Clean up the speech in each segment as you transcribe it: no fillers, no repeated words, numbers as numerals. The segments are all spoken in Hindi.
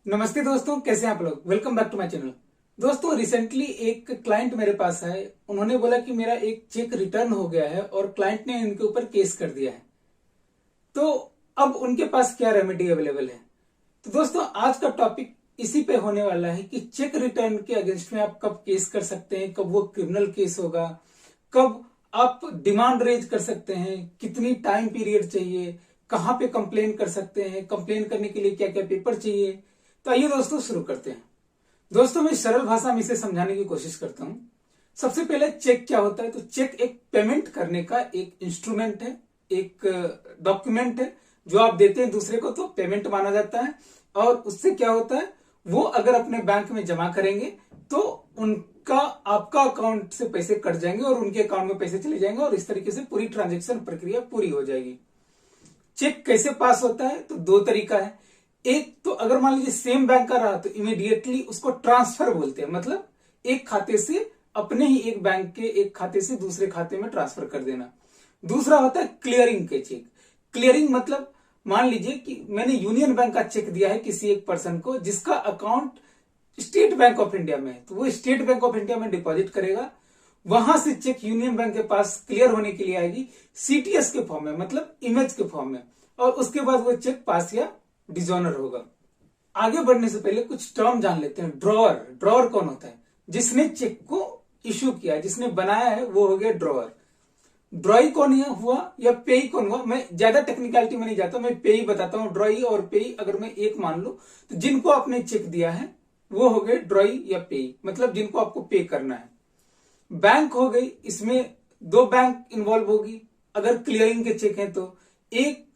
नमस्ते दोस्तों, कैसे हैं आप लोग। Welcome back to my channel. दोस्तों, रिसेंटली एक क्लाइंट मेरे पास आए। उन्होंने बोला कि मेरा एक चेक रिटर्न हो गया है और क्लाइंट ने इनके ऊपर केस कर दिया है। तो अब उनके पास क्या रेमेडी अवेलेबल है। तो दोस्तों, आज का टॉपिक इसी पे होने वाला है कि चेक रिटर्न के अगेंस्ट में आप कब केस कर सकते हैं, कब वो क्रिमिनल केस होगा, कब आप डिमांड रेज कर सकते हैं, कितनी टाइम पीरियड चाहिए, कहां पे कंप्लेन कर सकते हैं, कंप्लेन करने के लिए क्या क्या पेपर चाहिए। तो आइए दोस्तों शुरू करते हैं। दोस्तों, मैं सरल भाषा में इसे समझाने की कोशिश करता हूं। सबसे पहले चेक क्या होता है। तो चेक एक पेमेंट करने का एक इंस्ट्रूमेंट है, एक डॉक्यूमेंट है जो आप देते हैं दूसरे को, तो पेमेंट माना जाता है। और उससे क्या होता है, वो अगर अपने बैंक में जमा करेंगे तो उनका आपका अकाउंट से पैसे कट जाएंगे और उनके अकाउंट में पैसे चले जाएंगे और इस तरीके से पूरी ट्रांजेक्शन प्रक्रिया पूरी हो जाएगी। चेक कैसे पास होता है, तो दो तरीका है। एक तो अगर मान लीजिए सेम बैंक का रहा तो इमीडिएटली उसको ट्रांसफर बोलते हैं, मतलब एक खाते से अपने ही एक बैंक के एक खाते से दूसरे खाते में ट्रांसफर कर देना। दूसरा होता है क्लियरिंग के चेक। क्लियरिंग मतलब मान लीजिए कि मैंने यूनियन बैंक का चेक दिया है किसी एक पर्सन को जिसका account state bank of India में है, तो वो स्टेट बैंक ऑफ इंडिया में डिपॉजिट करेगा। वहां से चेक यूनियन बैंक के पास क्लियर होने के लिए आएगी सीटीएस के फॉर्म में, मतलब इमेज के फॉर्म में, और उसके बाद वो चेक पास या डिजोनर होगा। आगे बढ़ने से पहले कुछ टर्म जान लेते हैं। ड्रॉअर, ड्रॉअर कौन होता है? जिसने चेक को इश्यू किया, जिसने बनाया है, वो हो गया ड्रॉअर। ड्रॉई कौन हुआ या पेई कौन हुआ, मैं ज्यादा टेक्निकलिटी में नहीं जाता, मैं पेई बताता हूं। ड्रॉई और पेई अगर मैं एक मान लू तो जिनको आपने चेक दिया है वो हो गए ड्रॉई या पेई, मतलब जिनको आपको पे करना है। बैंक हो गई, इसमें दो बैंक इन्वॉल्व होगी अगर क्लियरिंग के चेक हैं तो। एक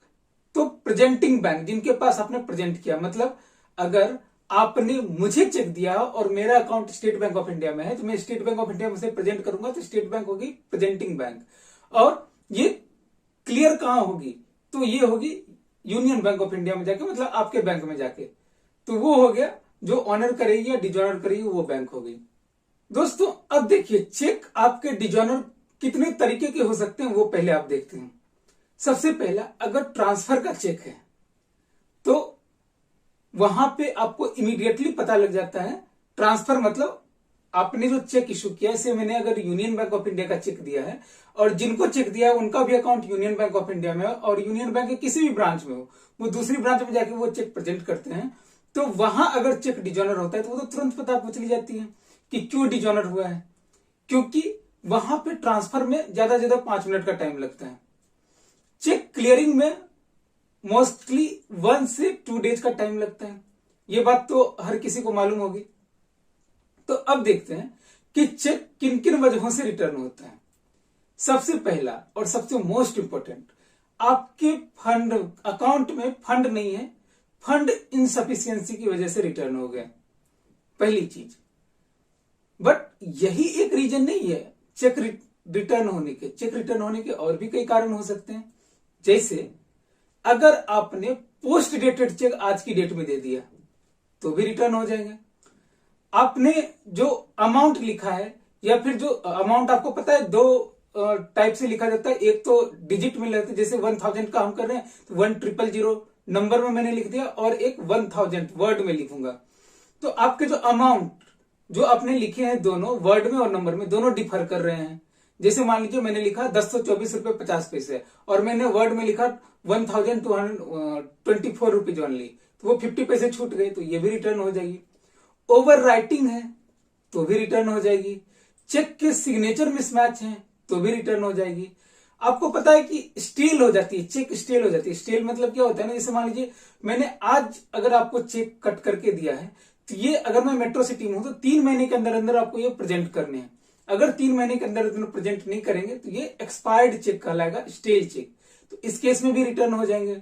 तो प्रेजेंटिंग बैंक, जिनके पास आपने प्रेजेंट किया, मतलब अगर आपने मुझे चेक दिया और मेरा account state bank of India में है तो मैं स्टेट बैंक ऑफ इंडिया में से प्रेजेंट करूंगा, तो स्टेट बैंक होगी प्रेजेंटिंग बैंक। और ये क्लियर कहां होगी, तो ये होगी यूनियन बैंक ऑफ इंडिया में जाके, मतलब आपके बैंक में जाके। तो वो हो गया जो ऑनर करेगी या डिजॉनर करेगी, वो बैंक हो गई। दोस्तों, अब देखिए चेक आपके डिजॉनर कितने तरीके के हो सकते हैं वो पहले आप देखते हैं। सबसे पहला, अगर ट्रांसफर का चेक है तो वहां पे आपको इमीडिएटली पता लग जाता है। ट्रांसफर मतलब आपने जो चेक इशू किया, इसे मैंने अगर यूनियन बैंक ऑफ इंडिया का चेक दिया है और जिनको चेक दिया है उनका भी account union bank of India में हो और यूनियन बैंक के किसी भी ब्रांच में हो, वो दूसरी ब्रांच में जाके वो चेक प्रेजेंट करते हैं, तो वहां अगर चेक डिजॉनर होता है तो वो तो तुरंत पता आपको चली जाती है कि क्यों डिजॉनर हुआ है, क्योंकि वहां पे ट्रांसफर में ज्यादा से ज्यादा 5 मिनट का टाइम लगता है। चेक क्लियरिंग में मोस्टली 1 से 2 डेज का टाइम लगता है। ये बात तो हर किसी को मालूम होगी। तो अब देखते हैं कि चेक किन किन वजहों से रिटर्न होता है। सबसे पहला और सबसे मोस्ट इंपोर्टेंट, आपके फंड अकाउंट में फंड नहीं है, फंड इनसफिशियंसी की वजह से रिटर्न हो गया, पहली चीज। बट यही एक रीजन नहीं है चेक रिटर्न होने के। चेक रिटर्न होने के और भी कई कारण हो सकते हैं। जैसे अगर आपने पोस्ट डेटेड चेक आज की डेट में दे दिया तो भी रिटर्न हो जाएगा। आपने जो अमाउंट लिखा है, या फिर जो अमाउंट आपको पता है, दो टाइप से लिखा जाता है। एक तो डिजिट में लिखते हैं, जैसे 1000 का हम कर रहे हैं तो 1000 नंबर में मैंने लिख दिया, और एक 1000 वर्ड में लिखूंगा। तो आपके जो अमाउंट जो आपने लिखे हैं दोनों वर्ड में और नंबर में दोनों डिफर कर रहे हैं। जैसे मान लीजिए मैंने लिखा 1024.50 और मैंने वर्ड में लिखा 1224 ओनली, तो वो 50 पैसे छूट गए, तो ये भी रिटर्न हो जाएगी। ओवर राइटिंग है तो भी रिटर्न हो जाएगी। चेक के सिग्नेचर मिसमैच है तो भी रिटर्न हो जाएगी। आपको पता है कि स्टील हो जाती है, चेक स्टील हो जाती है। स्टील मतलब क्या होता है ना, जैसे मान लीजिए मैंने आज अगर आपको चेक कट करके दिया है तो ये अगर मैं मेट्रो सिटी में हूं तो 3 महीने के अंदर अंदर आपको ये प्रेजेंट करने हैं। अगर 3 महीने के अंदर अंदर प्रेजेंट नहीं करेंगे तो ये एक्सपायर्ड चेक कहलाएगा, स्टेल चेक। तो इस केस में भी रिटर्न हो जाएंगे।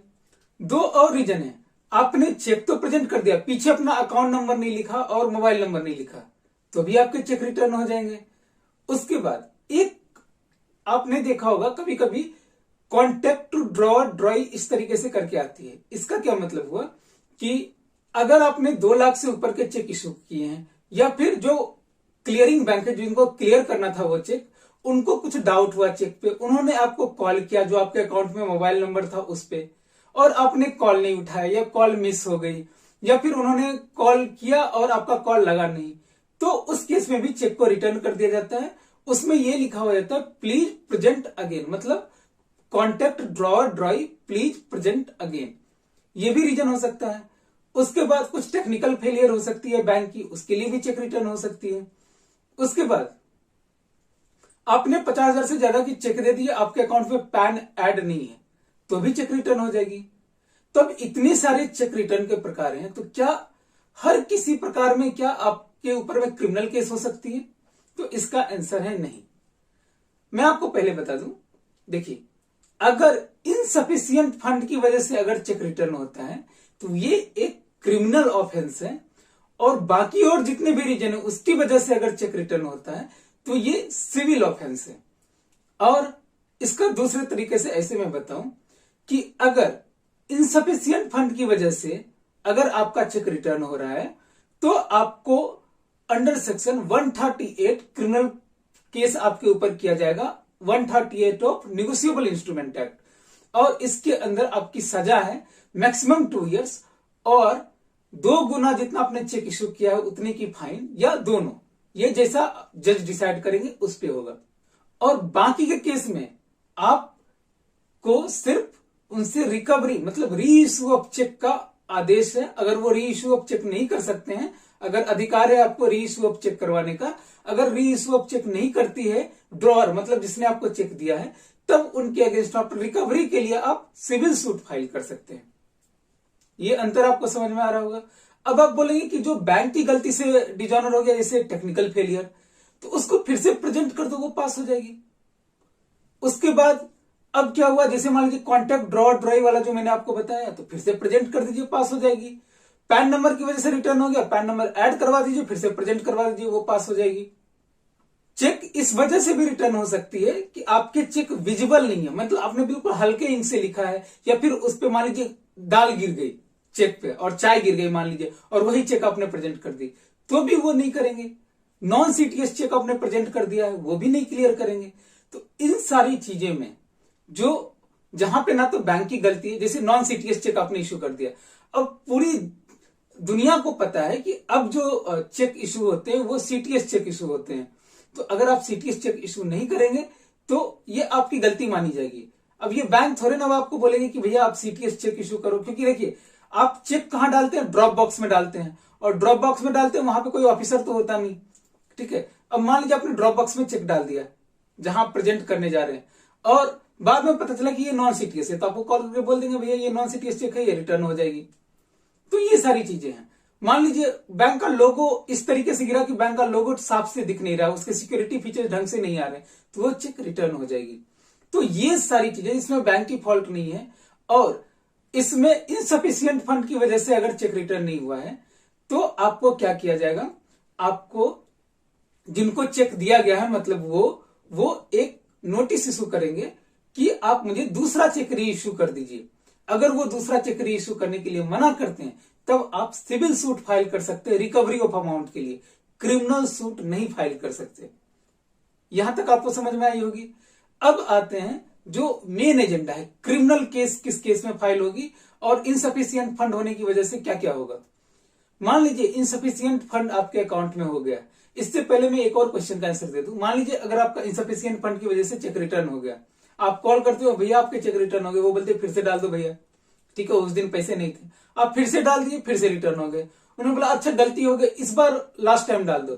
दो और रीजन है, आपने चेक तो प्रेजेंट कर दिया, पीछे अपना अकाउंट नंबर नहीं लिखा और मोबाइल नंबर नहीं लिखा, तो भी आपके चेक रिटर्न हो जाएंगे। उसके बाद एक आपने देखा होगा कभी कभी कॉन्टेक्ट टू ड्रॉई इस तरीके से करके आती है। इसका क्या मतलब हुआ कि अगर आपने 2 लाख से ऊपर के चेक इशू किए हैं, या फिर जो क्लियरिंग बैंक है जिनको क्लियर करना था वो चेक, उनको कुछ डाउट हुआ चेक पे, उन्होंने आपको कॉल किया जो आपके अकाउंट में मोबाइल नंबर था उस पे, और आपने कॉल नहीं उठाया या कॉल मिस हो गई, या फिर उन्होंने कॉल किया और आपका कॉल लगा नहीं, तो उस केस में भी चेक को रिटर्न कर दिया जाता है। उसमें ये लिखा हुआ जाता है प्लीज प्रेजेंट अगेन, मतलब contact drawer ड्रॉई please present again, ये भी रीजन हो सकता है। उसके बाद कुछ टेक्निकल फेलियर हो सकती है बैंक की, उसके लिए भी चेक रिटर्न हो सकती है। उसके बाद आपने 50,000 से ज्यादा की चेक दे दी, आपके अकाउंट में पैन ऐड नहीं है, तो भी चेक रिटर्न हो जाएगी। तो अब इतने सारे चेक रिटर्न के प्रकार हैं, तो क्या हर किसी प्रकार में क्या आपके ऊपर में क्रिमिनल केस हो सकती है? तो इसका आंसर है नहीं। मैं आपको पहले बता दूं, देखिए, अगर इनसफिशियंट फंड की वजह से अगर चेक रिटर्न होता है तो ये एक क्रिमिनल ऑफेंस है, और बाकी और जितने भी रीजन है उसकी वजह से अगर चेक रिटर्न होता है तो ये सिविल ऑफेंस है। और इसका दूसरे तरीके से ऐसे मैं बताऊं कि अगर इनसफिशियंट फंड की वजह से अगर आपका चेक रिटर्न हो रहा है तो आपको अंडर सेक्शन 138 क्रिमिनल केस आपके ऊपर किया जाएगा, 138 ऑफ निगोशिएबल इंस्ट्रूमेंट एक्ट, और इसके अंदर आपकी सजा है मैक्सिमम 2 इयर्स और 2 गुना जितना आपने चेक इश्यू किया है उतने की फाइन, या दोनों, ये जैसा जज डिसाइड करेंगे उस पे होगा। और बाकी के केस में आपको सिर्फ उनसे रिकवरी मतलब री इश्यू ऑफ चेक का आदेश है। अगर वो री इश्यू ऑफ चेक नहीं कर सकते हैं, अगर अधिकार है आपको री इश्यू ऑफ चेक करवाने का, अगर री इश्यू ऑफ चेक नहीं करती है ड्रॉअर मतलब जिसने आपको चेक दिया है, तब उनके अगेंस्ट आप रिकवरी के लिए आप सिविल सूट फाइल कर सकते हैं। ये अंतर आपको समझ में आ रहा होगा। अब आप बोलेंगे कि जो बैंक की गलती से डिजॉनर हो गया, जैसे टेक्निकल फेलियर, तो उसको फिर से प्रेजेंट कर दो, वो पास हो जाएगी। उसके बाद अब क्या हुआ, जैसे मान लीजिए कॉन्टैक्ट ड्रॉ ड्राई वाला जो मैंने आपको बताया, तो फिर से प्रेजेंट कर दीजिए, पास हो जाएगी। पैन नंबर की वजह से रिटर्न हो गया, पैन नंबर ऐड करवा दीजिए, फिर से प्रेजेंट करवा दीजिए, वो पास हो जाएगी। चेक इस वजह से भी रिटर्न हो सकती है कि आपके चेक विजिबल नहीं है, मतलब आपने बिल्कुल हल्के इंक से लिखा है, या फिर उस पर मान लीजिए दाल गिर गई चेक पे और चाय गिर गई मान लीजिए, और वही चेक आपने प्रेजेंट कर दी, तो भी वो नहीं करेंगे। नॉन सीटीएस चेक आपने प्रेजेंट कर दिया है, वो भी नहीं क्लियर करेंगे। तो इन सारी चीजें में जो जहां पे ना तो बैंक की गलती है, जैसे नॉन सीटीएस चेक आपने इश्यू कर दिया, अब पूरी दुनिया को पता है कि अब जो चेक इश्यू होते हैं वो सीटीएस चेक इश्यू होते हैं। तो अगर आप सीटीएस चेक इश्यू नहीं करेंगे तो ये आपकी गलती मानी जाएगी। अब ये बैंक थोड़े ना आपको बोलेंगे कि भैया आप सीटीएस चेक इश्यू करो, क्योंकि देखिए आप चेक कहां डालते हैं, ड्रॉप बॉक्स में डालते हैं, और ड्रॉप बॉक्स में डालते हैं वहां पे कोई ऑफिसर तो होता नहीं, ठीक है। अब मान लीजिए आपने ड्रॉप बॉक्स में चेक डाल दिया जहां प्रेजेंट करने जा रहे हैं, और बाद में पता चला कि ये नॉन सीटीएस है, तो आपको कॉल करके बोल देंगे भैया ये नॉन सीटीएस चेक है, ये रिटर्न हो जाएगी। तो ये सारी चीजें हैं। मान लीजिए बैंक का लोगो इस तरीके से गिरा कि बैंक का लोगो साफ से दिख नहीं रहा, उसके सिक्योरिटी फीचर्स ढंग से नहीं आ रहे, तो वो चेक रिटर्न हो जाएगी। तो ये सारी चीजें, इसमें बैंक की फॉल्ट नहीं है, और इसमें इनसफिशियंट फंड की वजह से अगर चेक रिटर्न नहीं हुआ है तो आपको क्या किया जाएगा, आपको जिनको चेक दिया गया है मतलब वो एक नोटिस इशू करेंगे कि आप मुझे दूसरा चेक री इश्यू कर दीजिए। अगर वो दूसरा चेक री इश्यू करने के लिए मना करते हैं तब आप सिविल सूट फाइल कर सकते हैं रिकवरी ऑफ अमाउंट के लिए, क्रिमिनल सूट नहीं फाइल कर सकते। यहां तक आपको समझ में आई होगी। अब आते हैं जो मेन एजेंडा है, क्रिमिनल केस किस केस में फाइल होगी और इनसफिशियंट फंड होने की वजह से क्या क्या होगा। मान लीजिए इनसफिशियंट फंड आपके अकाउंट में हो गया, इससे पहले मैं एक और क्वेश्चन का आंसर दे दूं। मान लीजिए अगर आपका इनसफिशियंट फंड की वजह से चेक रिटर्न हो गया, आप कॉल करते हो भैया आपके चेक रिटर्न हो गए, वो बोलते फिर से डाल दो भैया, ठीक है उस दिन पैसे नहीं थे, आप फिर से डाल दिए, फिर से रिटर्न हो गए। उन्होंने बोला अच्छा गलती हो गई, इस बार लास्ट टाइम डाल दो,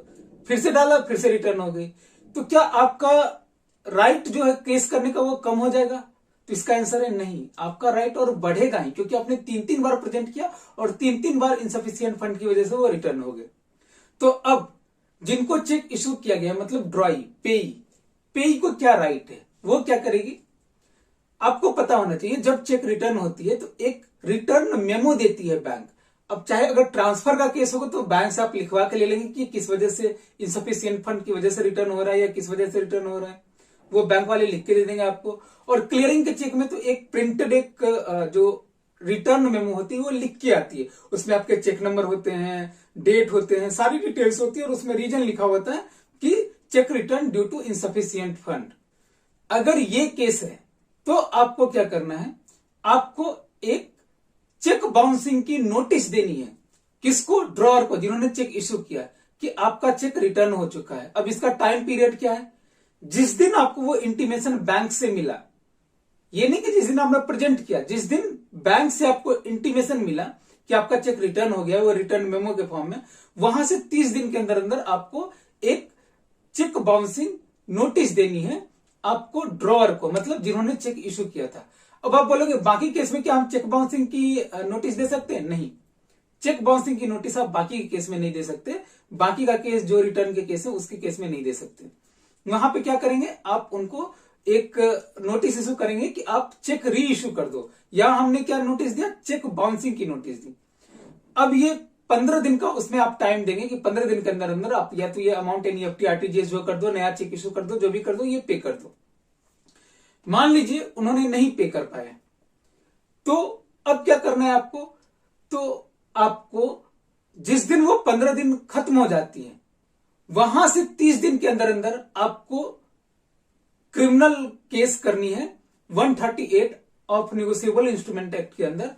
फिर से डाला, फिर से रिटर्न हो गई, तो क्या आपका राइट जो है केस करने का वो कम हो जाएगा? तो इसका आंसर है नहीं, आपका राइट और बढ़ेगा ही, क्योंकि आपने 3-3 बार प्रेजेंट किया और 3-3 बार इनसफिशियंट फंड की वजह से वो रिटर्न हो गए। तो अब जिनको चेक इशू किया गया मतलब ड्रॉई पेई को क्या राइट है, वो क्या करेगी? आपको पता होना चाहिए जब चेक रिटर्न होती है तो एक रिटर्न मेमो देती है बैंक। अब चाहे अगर ट्रांसफर का केस होगा तो बैंक से आप लिखवा के ले लेंगे कि किस वजह से इनसफिशियंट फंड की वजह से रिटर्न हो रहा है या किस वजह से रिटर्न हो रहा है, वो बैंक वाले लिख के दे देंगे आपको। और क्लियरिंग के चेक में तो एक प्रिंटेड एक जो रिटर्न मेमो होती है वो लिख के आती है, उसमें आपके चेक नंबर होते हैं, डेट होते हैं, सारी डिटेल्स होती है, और उसमें रीजन लिखा होता है कि cheque return due to insufficient fund. अगर ये केस है तो आपको क्या करना है, आपको एक चेक बाउंसिंग की नोटिस देनी है किसको? ड्रॉअर को, जिन्होंने चेक इश्यू किया कि आपका चेक रिटर्न हो चुका है। अब इसका टाइम पीरियड क्या है? जिस दिन आपको वो इंटीमेशन बैंक से मिला, ये नहीं कि जिस दिन आपने प्रेजेंट किया, जिस दिन बैंक से आपको इंटीमेशन मिला कि आपका चेक रिटर्न हो गया, वो रिटर्न मेमो के फॉर्म में, वहां से 30 दिन के अंदर अंदर आपको एक चेक बाउंसिंग नोटिस देनी है आपको ड्रॉअर को, मतलब जिन्होंने चेक इश्यू किया था। अब आप बोलोगे बाकी केस में क्या हम चेक बाउंसिंग की नोटिस दे सकते हैं? नहीं, चेक बाउंसिंग की नोटिस आप बाकी के केस में नहीं दे सकते। बाकी का केस जो रिटर्न के केस है उसके केस में नहीं दे सकते। वहां पे क्या करेंगे, आप उनको एक नोटिस इशू करेंगे कि आप चेक री इशू कर दो, या हमने क्या नोटिस दिया? चेक बाउंसिंग की नोटिस दी। अब ये 15 दिन का उसमें आप टाइम देंगे कि 15 दिन के अंदर अंदर आप या तो ये अमाउंट एनईएफटी आरटीजीएस जो कर दो, नया चेक इशू कर दो, जो भी कर दो, ये पे कर दो। मान लीजिए उन्होंने नहीं पे कर पाया, तो अब क्या करना है आपको? तो आपको जिस दिन वो 15 दिन खत्म हो जाती है, वहां से 30 दिन के अंदर अंदर आपको क्रिमिनल केस करनी है 138 ऑफ निगोशिएबल इंस्ट्रूमेंट एक्ट के अंदर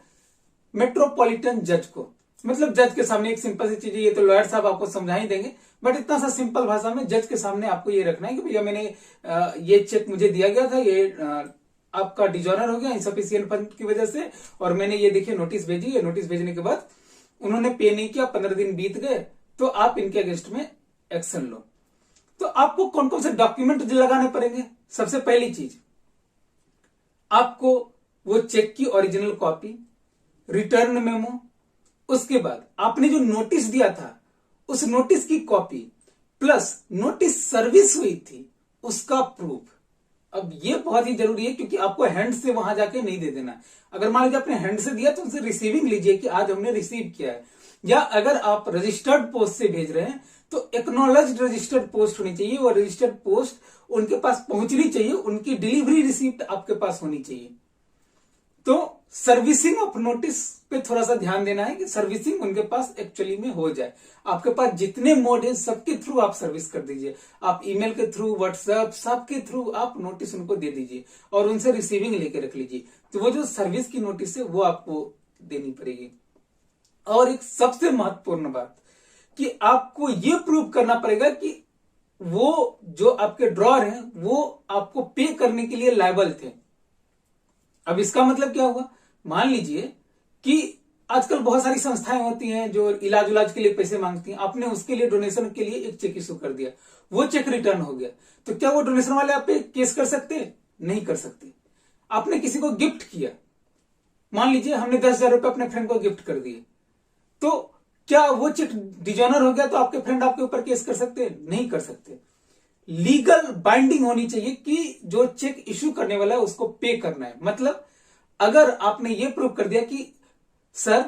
मेट्रोपॉलिटन जज को। मतलब जज के सामने, एक सिंपल सी चीज है, ये तो लॉयर साहब आपको समझा ही देंगे, बट इतना सा सिंपल भाषा में जज के सामने आपको ये रखना है कि भैया मैंने ये चेक मुझे दिया गया था, ये आपका डिजॉनर हो गया इनसफिशियंट फंड की वजह से, और मैंने ये देखिए नोटिस भेजी है, नोटिस भेजने के बाद उन्होंने पे नहीं किया, 15 दिन बीत गए, तो आप इनके अगेंस्ट में एक्शन लो। तो आपको कौन कौन से डॉक्यूमेंट लगाने पड़ेंगे? सबसे पहली चीज, आपको वो चेक की ओरिजिनल कॉपी, रिटर्न मेमो, उसके बाद आपने जो नोटिस दिया था उस नोटिस की कॉपी, प्लस नोटिस सर्विस हुई थी उसका प्रूफ। अब ये बहुत ही जरूरी है, क्योंकि आपको हैंड से वहां जाके नहीं दे देना। अगर मान लीजिए आपने हैंड से दिया तो उनसे रिसीविंग लीजिए कि आज हमने रिसीव किया है, या अगर आप रजिस्टर्ड पोस्ट से भेज रहे हैं तो एक्नॉलेज्ड रजिस्टर्ड पोस्ट होनी चाहिए, वो रजिस्टर्ड पोस्ट उनके पास पहुंचनी चाहिए, उनकी डिलीवरी रिसीप्ट आपके पास होनी चाहिए। तो सर्विसिंग ऑफ नोटिस पे थोड़ा सा ध्यान देना है कि सर्विसिंग उनके पास एक्चुअली में हो जाए। आपके पास जितने मोड है सबके थ्रू आप सर्विस कर दीजिए, आप ईमेल के थ्रू, व्हाट्सएप, सबके थ्रू आप नोटिस उनको दे दीजिए और उनसे रिसीविंग लेके रख लीजिए। तो वो जो सर्विस की नोटिस है वो आपको देनी पड़ेगी। और एक सबसे महत्वपूर्ण बात कि आपको ये प्रूव करना पड़ेगा कि वो जो आपके ड्रॉअर हैं वो आपको पे करने के लिए लायबल थे। अब इसका मतलब क्या हुआ? मान लीजिए कि आजकल बहुत सारी संस्थाएं होती हैं जो इलाज के लिए पैसे मांगती हैं, आपने उसके लिए डोनेशन के लिए एक चेक इशू कर दिया, वो चेक रिटर्न हो गया, तो क्या वो डोनेशन वाले आप पे केस कर सकते हैं? नहीं कर सकते। आपने किसी को गिफ्ट किया, मान लीजिए हमने 10,000 रुपए अपने फ्रेंड को गिफ्ट कर दिए, तो क्या वो चेक डिजॉनर हो गया तो आपके फ्रेंड आपके ऊपर केस कर सकते हैं? नहीं कर सकते। लीगल बाइंडिंग होनी चाहिए कि जो चेक इश्यू करने वाला है उसको पे करना है। मतलब अगर आपने ये प्रूव कर दिया कि सर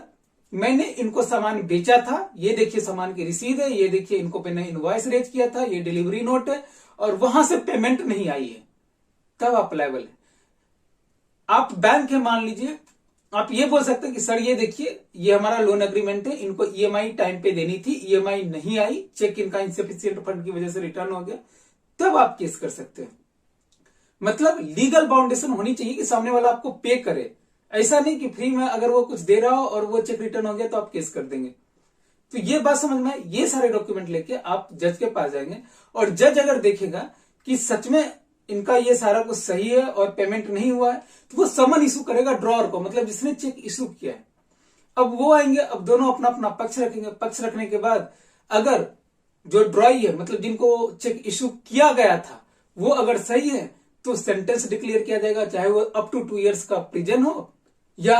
मैंने इनको सामान बेचा था, ये देखिए सामान की रसीद है, ये देखिए इनको मैंने इनवॉइस रेज किया था, ये डिलीवरी नोट है, और वहां से पेमेंट नहीं आई है, तब आप लायबल है। आप बैंक है मान लीजिए, आप ये बोल सकते हैं कि सर ये देखिए ये हमारा लोन एग्रीमेंट है, इनको ईएमआई टाइम पे देनी थी, ईएमआई नहीं आई, चेक इनका इनसफिशिएंट फंड की वजह से रिटर्न हो गया, तब आप केस कर सकते हैं। मतलब लीगल बाउंडेशन होनी चाहिए कि सामने वाला आपको पे करे। ऐसा नहीं कि फ्री में अगर वो कुछ दे रहा हो और वो चेक रिटर्न हो गया तो आप केस कर देंगे। तो ये बात समझ में, ये सारे डॉक्यूमेंट लेके आप जज के पास जाएंगे, और जज अगर देखेगा कि सच में इनका ये सारा कुछ सही है और पेमेंट नहीं हुआ है, तो वो समन इशू करेगा ड्रॉअर को, मतलब जिसने चेक इशू किया है। अब वो आएंगे, अब दोनों अपना अपना पक्ष रखेंगे। पक्ष रखने के बाद अगर जो ड्रॉई है, मतलब जिनको चेक इशू किया गया था, वो अगर सही है तो सेंटेंस डिक्लेयर किया जाएगा, चाहे वो अप टू 2 years का प्रिजन हो, या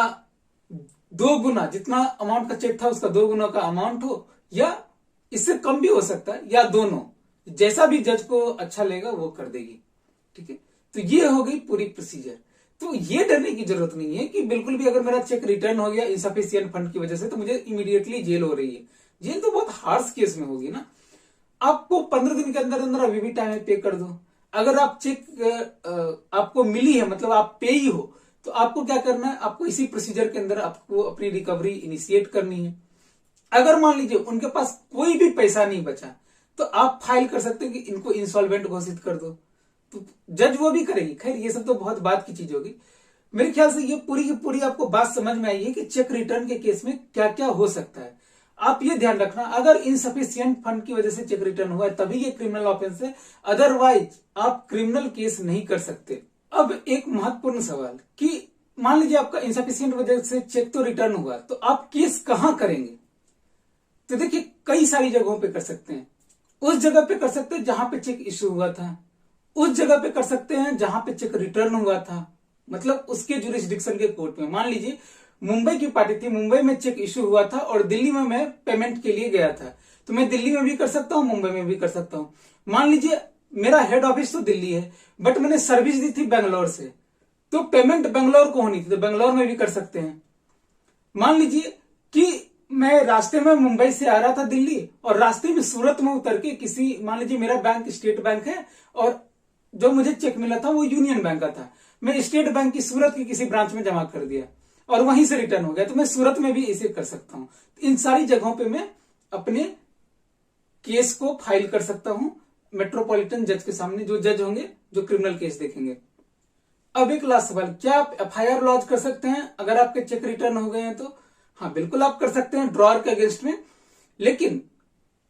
2 गुना जितना अमाउंट का चेक था उसका 2 गुना का अमाउंट हो, या इससे कम भी हो सकता है, या दोनों। जैसा भी जज को अच्छा लगेगा वो कर देगी। ठीक है, तो ये हो गई पूरी प्रोसीजर। तो ये डरने की जरूरत नहीं है कि बिल्कुल भी अगर मेरा चेक रिटर्न हो गया इनसफिशिएंट फंड की वजह से तो मुझे इमीडिएटली जेल हो रही है। जेल तो बहुत हार्श केस में होगी ना। आपको 15 दिन के अंदर अंदर अभी भी टाइम पे कर दो। अगर आप चेक आपको मिली है, मतलब आप पे ही हो, तो आपको क्या करना है, आपको इसी प्रोसीजर के अंदर आपको अपनी रिकवरी इनिशिएट करनी है। अगर मान लीजिए उनके पास कोई भी पैसा नहीं बचा तो आप फाइल कर सकते हैं कि इनको इंसॉल्वेंट घोषित कर दो, तो जज वो भी करेगी। खैर ये सब तो बहुत बात की चीज होगी। मेरे ख्याल से ये पूरी की पूरी आपको बात समझ में आई है कि चेक रिटर्न के केस में क्या क्या हो सकता है। आप ये ध्यान रखना, अगर इनसफिशियंट फंड की वजह से चेक रिटर्न हुआ है तभी ये क्रिमिनल ऑफेंस है, अदरवाइज आप क्रिमिनल केस नहीं कर सकते। अब एक महत्वपूर्ण सवाल कि मान लीजिए आपका इनसफिशियंट वजह से चेक तो रिटर्न हुआ, तो आप केस कहां करेंगे? तो देखिए कई सारी जगहों पे कर सकते हैं। उस जगह पे कर सकते हैं जहां पे चेक इश्यू हुआ था, उस जगह पे कर सकते हैं जहां पे चेक रिटर्न हुआ था, मतलब उसके जुरिस्डिक्शन के कोर्ट में। मान लीजिए मुंबई की पार्टी थी, मुंबई में चेक इश्यू हुआ था और दिल्ली में मैं पेमेंट के लिए गया था, तो मैं दिल्ली में भी कर सकता हूं, मुंबई में भी कर सकता हूं। मान लीजिए मेरा हेड ऑफिस तो दिल्ली है, बट मैंने सर्विस दी थी बेंगलोर से, तो पेमेंट बेंगलोर को होनी थी, तो बेंगलोर में भी कर सकते हैं। मान लीजिए कि मैं रास्ते में मुंबई से आ रहा था दिल्ली, और रास्ते में सूरत में उतर के किसी, मान लीजिए मेरा बैंक स्टेट बैंक है और जो मुझे चेक मिला था वो यूनियन बैंक का था, मैं स्टेट बैंक की सूरत की किसी ब्रांच में जमा कर दिया और वहीं से रिटर्न हो गया, तो मैं सूरत में भी इसे कर सकता हूं। इन सारी जगहों पे मैं अपने केस को फाइल कर सकता हूं मेट्रोपॉलिटन जज के सामने, जो जज होंगे जो क्रिमिनल केस देखेंगे। अब एक लास्ट सवाल, क्या आप एफआईआर लॉन्च कर सकते हैं अगर आपके चेक रिटर्न हो गए हैं? तो हाँ, बिल्कुल आप कर सकते हैं ड्रॉअर के अगेंस्ट में, लेकिन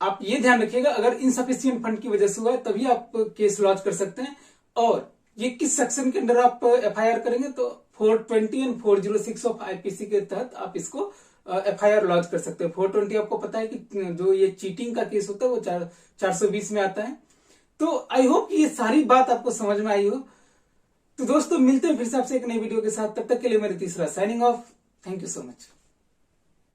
आप ये ध्यान रखिएगा अगर इनसफिशियंट फंड की वजह से हुआ है तभी आप केस लॉन्च कर सकते हैं। और ये किस सेक्शन के अंदर आप एफआईआर करेंगे? तो 420 एंड 406 ऑफ आईपीसी के तहत आप इसको एफआईआर लॉन्च कर सकते हैं। 420 आपको पता है कि जो ये चीटिंग का केस होता है वो 420 में आता है। तो आई होप ये सारी बात आपको समझ में आई हो। तो दोस्तों मिलते हैं फिर से आपसे एक नई वीडियो के साथ, तब तक के लिए मेरे तीसरा signing off. Thank you so much.